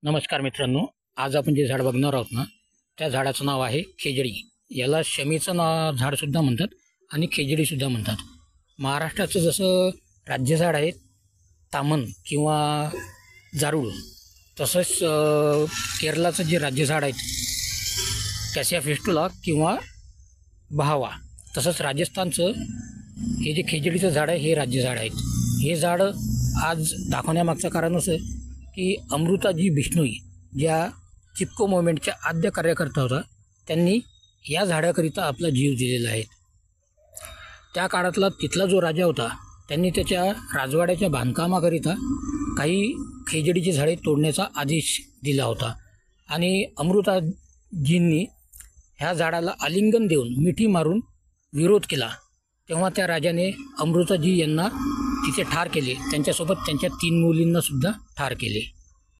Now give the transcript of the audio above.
नमस्कार मित्रांनो, आज आपण जे झाड बघणार आहोत ना, त्या झाडाचं नाव आहे खेजडी. याला शमीचं झाडसुद्धा म्हणतात आणि खेजडीसुद्धा म्हणतात. महाराष्ट्राचं जसं राज्य झाड आहे तामन किंवा जारूळ, तसंच केरळाचं जे राज्य झाड आहे कॅसिया फेस्टुला किंवा बहावा, तसंच राजस्थानचं हे जे खेजडीचं झाड आहे हे राज्य झाड आहे. हे झाड आज दाखवण्यामागचं कारण असं की अमृताजी बिश्नोई ज्या चिपको मुवमेंटच्या आद्य कार्यकर्ता होता, त्यांनी या झाडाकरिता आपला जीव दिलेला आहे. त्या काळातला तिथला जो राजा होता त्यांनी त्याच्या राजवाड्याच्या बांधकामाकरिता काही खेजडीची झाडे तोडण्याचा आदेश दिला होता आणि अमृताजींनी ह्या झाडाला आलिंगन देऊन मिठी मारून विरोध केला. तेव्हा त्या राजाने अमृताजी यांना तिथे ठार केले. त्यांच्यासोबत त्यांच्या 3 मुलींनासुद्धा ठार केले.